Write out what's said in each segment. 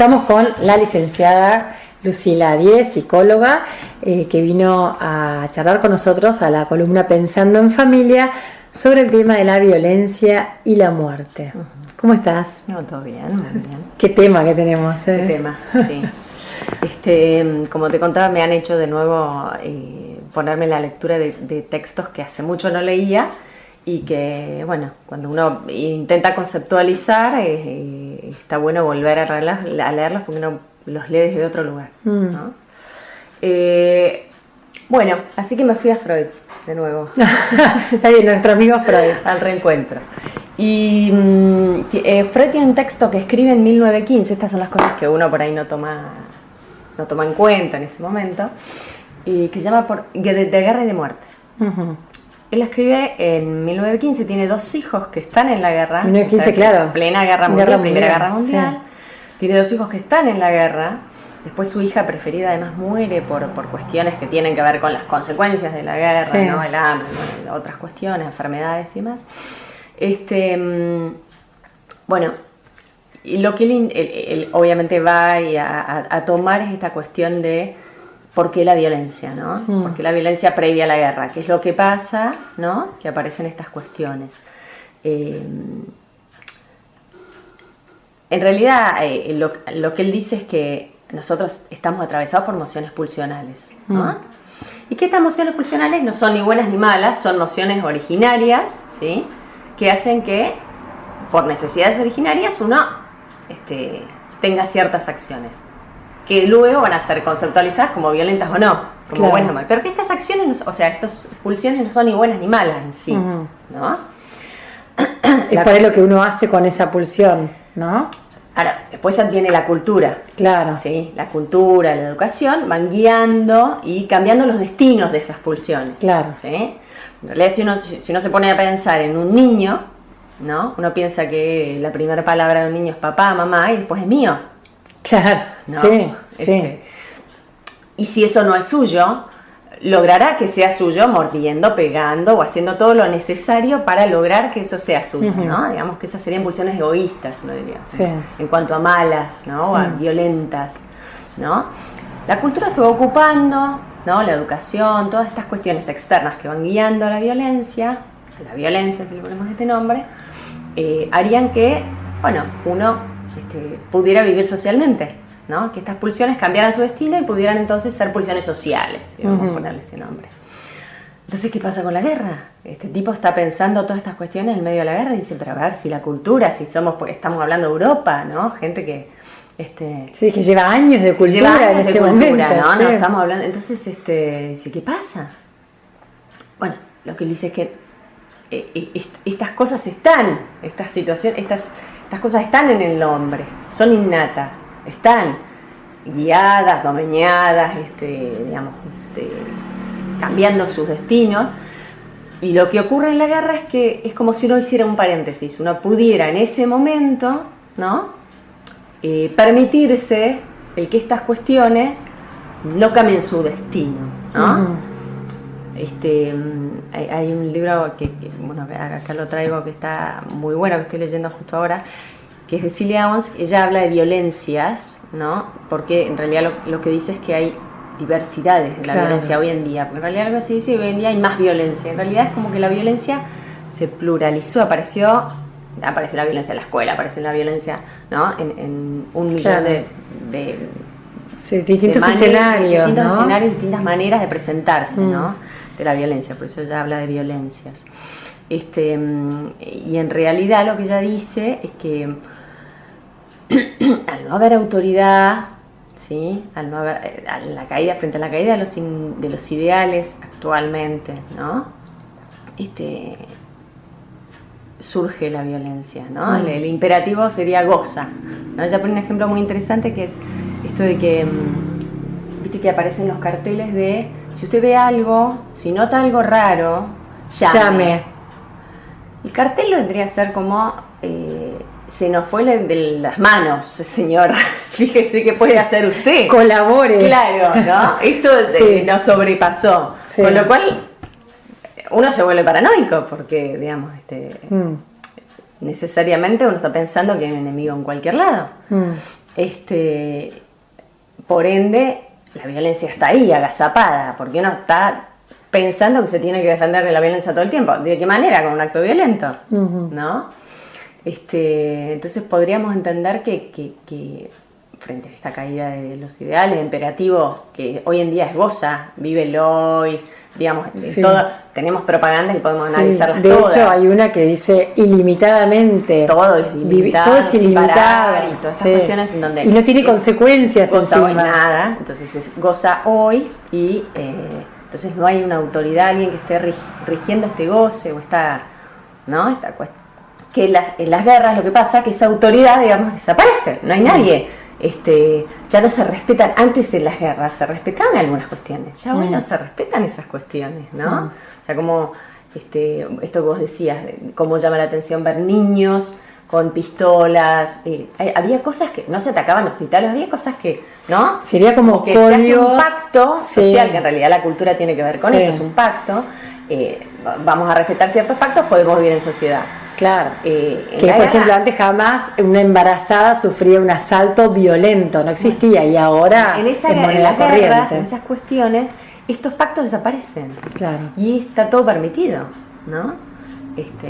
Estamos con la licenciada Lucila Díez, psicóloga, que vino a charlar con nosotros a la columna Pensando en Familia sobre el tema de la violencia y la muerte. ¿Cómo estás? No, todo bien, muy bien. ¿Qué tema que tenemos? ¿Qué tema? Sí. Como te contaba, me han hecho de nuevo ponerme la lectura de textos que hace mucho no leía y que, bueno, cuando uno intenta conceptualizar, está bueno volver a leerlos porque uno los lee desde otro lugar, ¿no? Bueno, así que me fui a Freud de nuevo. Ahí, nuestro amigo Freud. Al reencuentro. Y Freud tiene un texto que escribe en 1915, estas son las cosas que uno por ahí no toma en cuenta en ese momento, que se llama de guerra y de muerte. Él escribe en 1915, tiene dos hijos que están en la guerra. 1915, claro. Plena guerra mundial, Primera Guerra Mundial. Sí. Tiene dos hijos que están en la guerra. Después su hija preferida además muere por cuestiones que tienen que ver con las consecuencias de la guerra, sí, ¿no? El hambre, bueno, otras cuestiones, enfermedades y demás. Bueno, y lo que él obviamente va a tomar es esta cuestión de por qué la violencia, ¿no? ¿Por qué la violencia previa a la guerra? ¿Qué es lo que pasa, ¿no? Que aparecen estas cuestiones. En realidad, lo que él dice es que nosotros estamos atravesados por emociones pulsionales, ¿no? Y que estas emociones pulsionales no son ni buenas ni malas, son emociones originarias, ¿sí? Que hacen que, por necesidades originarias, uno tenga ciertas acciones que luego van a ser conceptualizadas como violentas o no, como claro, buenas o malas. Pero que estas acciones, o sea, estas pulsiones no son ni buenas ni malas en sí, ¿no? Es para lo que uno hace con esa pulsión, ¿no? Ahora, después viene la cultura. Claro. ¿Sí? La cultura, la educación van guiando y cambiando los destinos de esas pulsiones. Claro. ¿Sí? En realidad, si uno se pone a pensar en un niño, ¿no? Uno piensa que la primera palabra de un niño es papá, mamá y después es mío. Claro, ¿no? Sí, sí. Y si eso no es suyo, logrará que sea suyo mordiendo, pegando o haciendo todo lo necesario para lograr que eso sea suyo, ¿no? Digamos que esas serían pulsiones egoístas, uno diría, sí, en cuanto a malas, ¿no? O a violentas, ¿no? La cultura se va ocupando, ¿no? La educación, todas estas cuestiones externas que van guiando a la violencia, si le ponemos este nombre, harían que, bueno, uno pudiera vivir socialmente, ¿no? Que estas pulsiones cambiaran su destino y pudieran entonces ser pulsiones sociales, vamos a ponerle ese nombre. Entonces, ¿qué pasa con la guerra? Este tipo está pensando todas estas cuestiones en medio de la guerra y dice, pero a ver, si la cultura, estamos hablando de Europa, ¿no? Gente que... sí, que lleva años de cultura en ese momento, ¿no? Sí. No estamos hablando... Entonces, dice, ¿qué pasa? Bueno, lo que él dice es que estas cosas están, estas situaciones, estas cosas están en el hombre, son innatas, están guiadas, domeñadas, cambiando sus destinos. Y lo que ocurre en la guerra es que es como si uno hiciera un paréntesis, uno pudiera en ese momento, ¿no? Permitirse el que estas cuestiones no cambien su destino, ¿no? Hay un libro que bueno, acá lo traigo, que está muy bueno, que estoy leyendo justo ahora, que es de Celia Owens. Ella habla de violencias, ¿no? Porque en realidad lo que dice es que hay diversidades de la violencia hoy en día, porque en realidad lo que se dice hoy en día hay más violencia. En realidad es como que la violencia se pluralizó, aparece la violencia en la escuela, aparece la violencia, ¿no? En un millón de sí, distintos escenarios, distintos ¿no? escenarios, distintas maneras de presentarse, ¿no? De la violencia, por eso ella habla de violencias. Y en realidad lo que ella dice es que al no haber autoridad, ¿sí? Al no haber frente a la caída de los ideales actualmente, ¿no? Surge la violencia, ¿no? El imperativo sería goza, ¿no? Ella pone un ejemplo muy interesante que es esto de que viste que aparecen los carteles de si usted ve algo, si nota algo raro, llame. El cartel vendría a ser como se nos fue de las manos, señor. Fíjese qué puede hacer usted. Colabore. Claro, ¿no? Esto nos sobrepasó. Sí. Con lo cual uno se vuelve paranoico porque, digamos, necesariamente uno está pensando que hay un enemigo en cualquier lado. Por ende, la violencia está ahí, agazapada, porque uno está pensando que se tiene que defender de la violencia todo el tiempo. ¿De qué manera? Con un acto violento, ¿no? Entonces podríamos entender que frente a esta caída de los ideales, imperativo que hoy en día es goza, vívelo hoy, digamos, sí. todo, tenemos propagandas y podemos analizarlas de todas. De hecho, hay una que dice ilimitadamente. Todo es ilimitado, todo es ilimitado. Y todas estas cuestiones en donde... Y no tiene consecuencias goza encima. Hoy nada, entonces es goza hoy y entonces no hay una autoridad, alguien que esté rigiendo este goce o esta cuestión. Que en las guerras lo que pasa es que esa autoridad, digamos, desaparece, no hay nadie. Ya no se respetan, antes en las guerras se respetaban algunas cuestiones, ya hoy no se respetan esas cuestiones, ¿no? O sea, como esto que vos decías, cómo llama la atención ver niños con pistolas, había cosas que no se atacaban hospitales, había cosas que, ¿no? Sería como que códigos, se hace un pacto social, sí. que en realidad la cultura tiene que ver con eso, es un pacto, vamos a respetar ciertos pactos, podemos vivir en sociedad. Claro, que por ejemplo antes jamás una embarazada sufría un asalto violento, no existía, y ahora en las guerras, en esas cuestiones, estos pactos desaparecen. Claro. Y está todo permitido, ¿no? Esto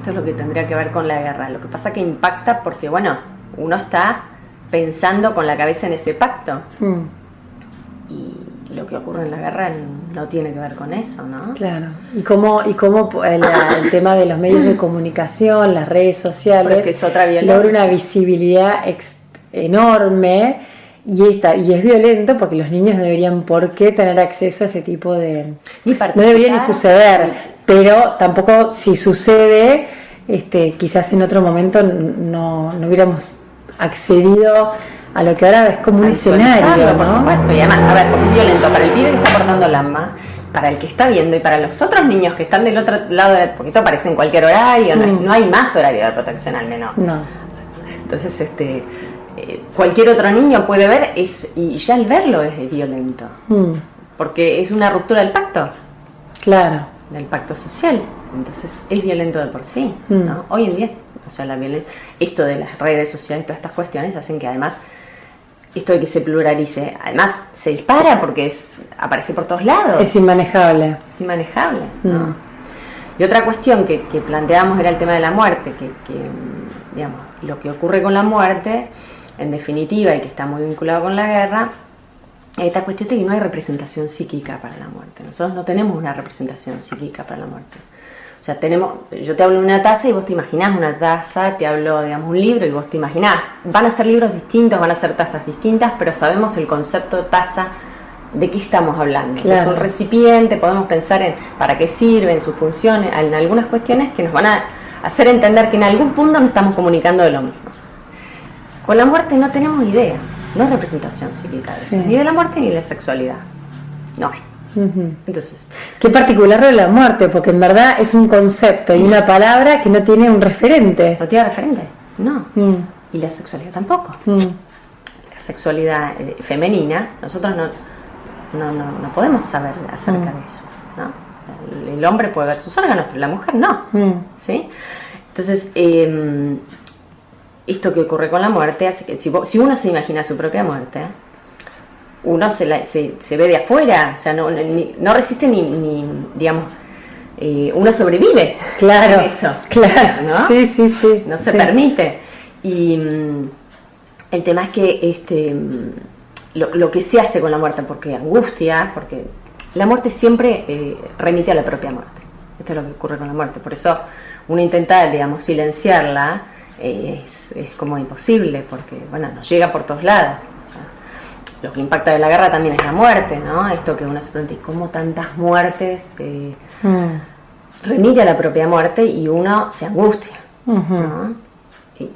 es lo que tendría que ver con la guerra. Lo que pasa que impacta porque, bueno, uno está pensando con la cabeza en ese pacto. Y lo que ocurre en la guerra no tiene que ver con eso, ¿no? Claro. Y cómo el tema de los medios de comunicación, las redes sociales, es otra violencia, logra una visibilidad enorme y es violento porque los niños no deberían por qué tener acceso a ese tipo de... No debería ni suceder, pero tampoco si sucede, quizás en otro momento no hubiéramos accedido a lo que ahora es como un escenario, ¿no? Por supuesto, y además, a ver, porque es violento para el pibe que está portando el arma, para el que está viendo y para los otros niños que están del otro lado, porque esto aparece en cualquier horario, no hay más horario de protección al menor. No. Entonces, cualquier otro niño puede ver, y ya el verlo es violento, porque es una ruptura del pacto. Claro. Del pacto social. Entonces, es violento de por sí, ¿no? Hoy en día, o sea, la violencia, esto de las redes sociales, todas estas cuestiones hacen que además esto de que se pluralice, además se dispara porque aparece por todos lados. Es inmanejable. Es inmanejable, ¿no? Y otra cuestión que planteamos era el tema de la muerte, que digamos, lo que ocurre con la muerte, en definitiva, y que está muy vinculado con la guerra, esta cuestión de que no hay representación psíquica para la muerte. Nosotros no tenemos una representación psíquica para la muerte. O sea, yo te hablo de una taza y vos te imaginás una taza, te hablo, digamos, un libro y vos te imaginás. Van a ser libros distintos, van a ser tazas distintas, pero sabemos el concepto de taza, de qué estamos hablando. Claro. Es un recipiente, podemos pensar en para qué sirve, en sus funciones, en algunas cuestiones que nos van a hacer entender que en algún punto nos estamos comunicando de lo mismo. Con la muerte no tenemos idea, no hay representación psíquica de eso, ni de la muerte ni de la sexualidad. No hay. Entonces, qué particular de la muerte, porque en verdad es un concepto y una palabra que no tiene un referente. No tiene referente, no. Y la sexualidad tampoco. La sexualidad femenina, nosotros no podemos saber acerca de eso, ¿no? O sea, el hombre puede ver sus órganos, pero la mujer no. ¿Sí? Entonces, esto que ocurre con la muerte hace que si uno se imagina su propia muerte, uno se ve de afuera, o sea, no resiste ni digamos, uno sobrevive. Claro, a eso, claro, ¿no? Sí. No se permite. Y el tema es que lo que se hace con la muerte, porque angustia, porque la muerte siempre remite a la propia muerte. Esto es lo que ocurre con la muerte. Por eso uno intenta, digamos, silenciarla, es como imposible, porque, bueno, nos llega por todos lados. Lo que impacta de la guerra también es la muerte, ¿no? Esto que uno se pregunta, ¿cómo tantas muertes remite a la propia muerte y uno se angustia? ¿No?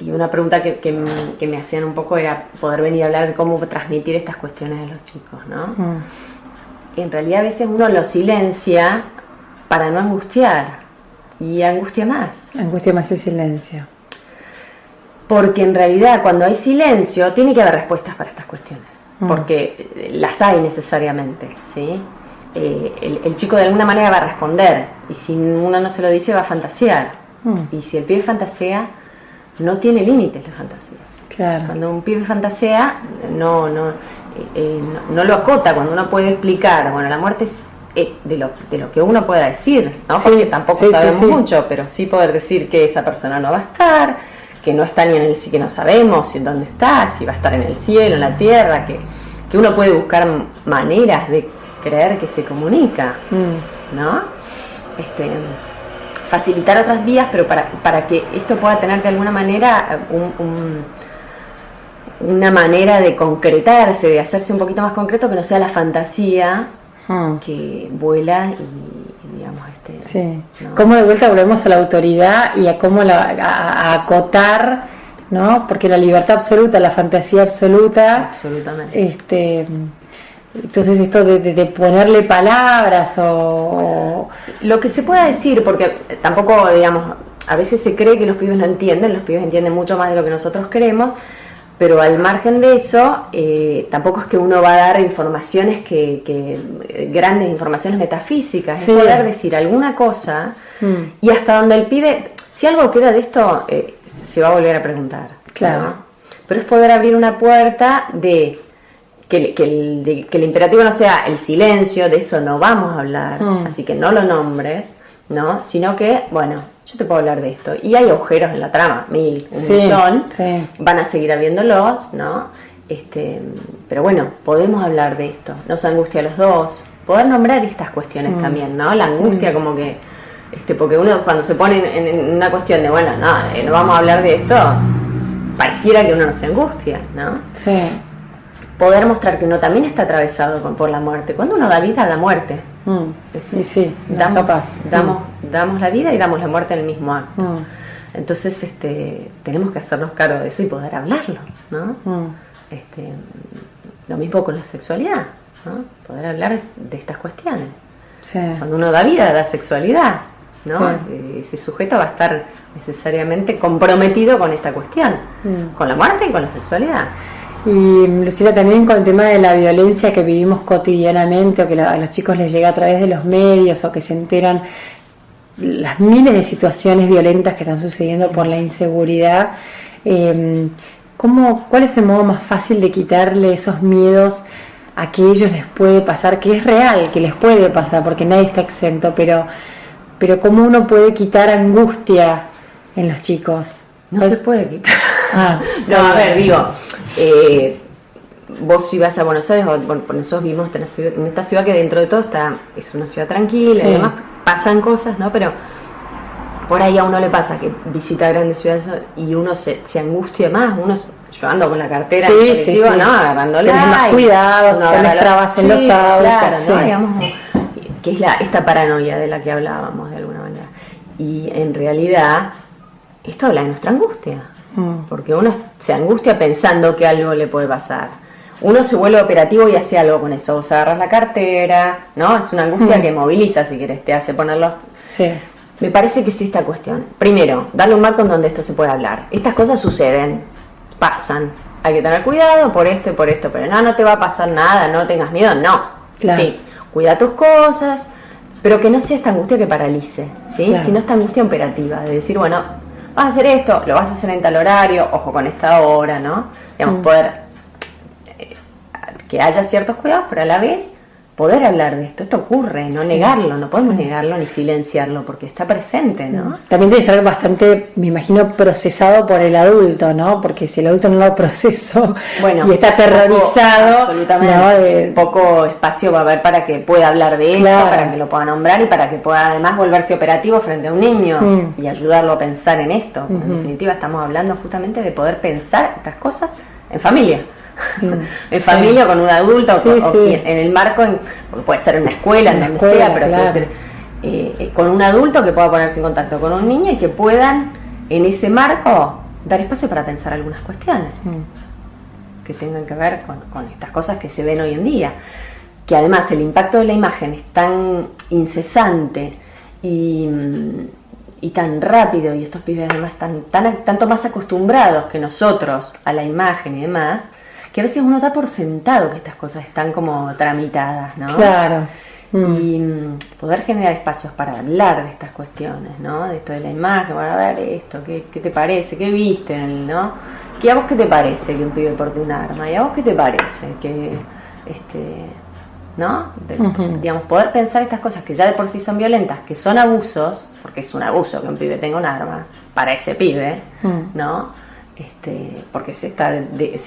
Y una pregunta que me hacían un poco era poder venir a hablar de cómo transmitir estas cuestiones a los chicos, ¿no? En realidad a veces uno lo silencia para no angustiar, y angustia más. Angustia más el silencio. Porque en realidad cuando hay silencio tiene que haber respuestas para estas cuestiones. Porque las hay necesariamente, ¿sí? El chico de alguna manera va a responder, y si uno no se lo dice va a fantasear, y si el pibe fantasea no tiene límites la fantasía. Claro. Cuando un pibe fantasea, no lo acota, cuando uno puede explicar, bueno, la muerte es de lo que uno pueda decir, ¿no? Sí, porque tampoco sí, sabemos sí, sí. mucho, pero sí poder decir que esa persona no va a estar, que no está ni en el cielo, que no sabemos si dónde está, si va a estar en el cielo, en la tierra, que uno puede buscar maneras de creer que se comunica, ¿no? Facilitar otras vías, pero para que esto pueda tener de alguna manera una manera de concretarse, de hacerse un poquito más concreto, que no sea la fantasía que vuela y digamos, Sí. ¿no? Cómo de vuelta volvemos a la autoridad y a cómo a acotar, ¿no? Porque la libertad absoluta, la fantasía absoluta, absolutamente. Entonces esto de ponerle palabras o lo que se pueda decir, porque tampoco, digamos, a veces se cree que los pibes no entienden, los pibes entienden mucho más de lo que nosotros creemos, pero al margen de eso, tampoco es que uno va a dar informaciones grandes informaciones metafísicas, sí. Es poder decir alguna cosa y hasta donde el pibe, si algo queda de esto, se va a volver a preguntar. Claro. ¿No? Pero es poder abrir una puerta de que el imperativo no sea el silencio, de eso no vamos a hablar, así que no lo nombres, ¿no? Sino que, bueno, yo te puedo hablar de esto. Y hay agujeros en la trama, un millón, van a seguir habiéndolos, ¿no? Pero bueno, podemos hablar de esto, nos angustia a los dos, poder nombrar estas cuestiones también, ¿no? La angustia como que, porque uno cuando se pone en una cuestión de, bueno, no vamos a hablar de esto, pareciera que uno no se angustia, ¿no? Sí. Poder mostrar que uno también está atravesado por la muerte. Cuando uno da vida, da muerte. Sí, damos la vida y damos la muerte en el mismo acto. Entonces, tenemos que hacernos cargo de eso y poder hablarlo, ¿no? Lo mismo con la sexualidad, ¿no? Poder hablar de estas cuestiones. Sí. Cuando uno da vida, da sexualidad, ¿no? Sí. Ese sujeto va a estar necesariamente comprometido con esta cuestión, con la muerte y con la sexualidad. Y Lucila, también con el tema de la violencia que vivimos cotidianamente o que a los chicos les llega a través de los medios o que se enteran las miles de situaciones violentas que están sucediendo por la inseguridad, ¿cuál es el modo más fácil de quitarle esos miedos a que ellos les puede pasar, que es real, que les puede pasar, porque nadie está exento, pero cómo uno puede quitar angustia en los chicos? No se puede quitar. No, a ver, digo, vos si vas a Buenos Aires, nosotros vivimos en esta ciudad que dentro de todo es una ciudad tranquila, y además pasan cosas, ¿no? Pero por ahí a uno le pasa que visita grandes ciudades y uno se angustia más, yo ando con la cartera en el colectivo, ¿no? Agarrándola. Tenés más cuidados, tenés trabas en los autos. Claro, ¿no? Digamos, que es esta paranoia de la que hablábamos de alguna manera. Y en realidad, esto habla de nuestra angustia. Porque uno se angustia pensando que algo le puede pasar. Uno se vuelve operativo y hace algo con eso. Vos agarras la cartera, ¿no? Es una angustia que moviliza, si querés, te hace ponerlos. Sí. Me parece que es esta cuestión. Primero, darle un marco en donde esto se puede hablar. Estas cosas suceden, pasan. Hay que tener cuidado por esto, pero no te va a pasar nada, no tengas miedo, no. Claro. Sí, cuida tus cosas, pero que no sea esta angustia que paralice, ¿sí? Claro. Sino esta angustia operativa, de decir, bueno, vas a hacer esto, lo vas a hacer en tal horario, ojo con esta hora, ¿no? Digamos, poder que haya ciertos cuidados, pero a la vez poder hablar de esto. Esto ocurre, no negarlo, no podemos negarlo ni silenciarlo, porque está presente, ¿no? También tiene que estar bastante, me imagino, procesado por el adulto, ¿no? Porque si el adulto no lo procesó y está aterrorizado, absolutamente, poco espacio va a haber para que pueda hablar de esto, para que lo pueda nombrar y para que pueda además volverse operativo frente a un niño y ayudarlo a pensar en esto. En definitiva, estamos hablando justamente de poder pensar estas cosas en familia. En familia, con un adulto, o en el marco, puede ser en una escuela, en donde sea, pero puede ser con un adulto que pueda ponerse en contacto con un niño y que puedan, en ese marco, dar espacio para pensar algunas cuestiones que tengan que ver con estas cosas que se ven hoy en día. Que además el impacto de la imagen es tan incesante y tan rápido, y estos pibes además están tanto más acostumbrados que nosotros a la imagen y demás, que a veces uno da por sentado que estas cosas están como tramitadas, ¿no? Claro. Y poder generar espacios para hablar de estas cuestiones, ¿no? De esto de la imagen, bueno, a ver esto, ¿qué te parece? ¿Qué viste? ¿No? ¿a vos qué te parece que un pibe porte un arma? ¿Y a vos qué te parece que, ¿no? Digamos, poder pensar estas cosas que ya de por sí son violentas, que son abusos, porque es un abuso que un pibe tenga un arma, para ese pibe, ¿no? Porque se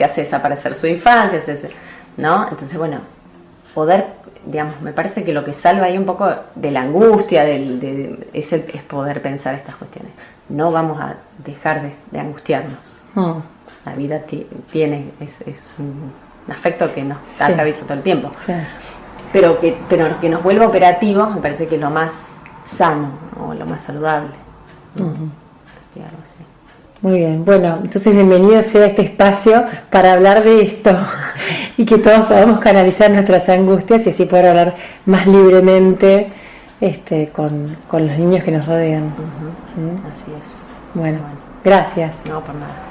hace desaparecer su infancia, ¿no? Entonces, bueno, poder, digamos, me parece que lo que salva ahí un poco de la angustia es poder pensar estas cuestiones. No vamos a dejar de angustiarnos. La vida es un afecto que nos atraviesa todo el tiempo. Sí. Pero que nos vuelva operativos, me parece que es lo más sano o lo más saludable. Algo así. Muy bien, bueno, entonces bienvenido sea este espacio para hablar de esto y que todos podamos canalizar nuestras angustias y así poder hablar más libremente con los niños que nos rodean. Así es. Bueno, gracias. No, por nada.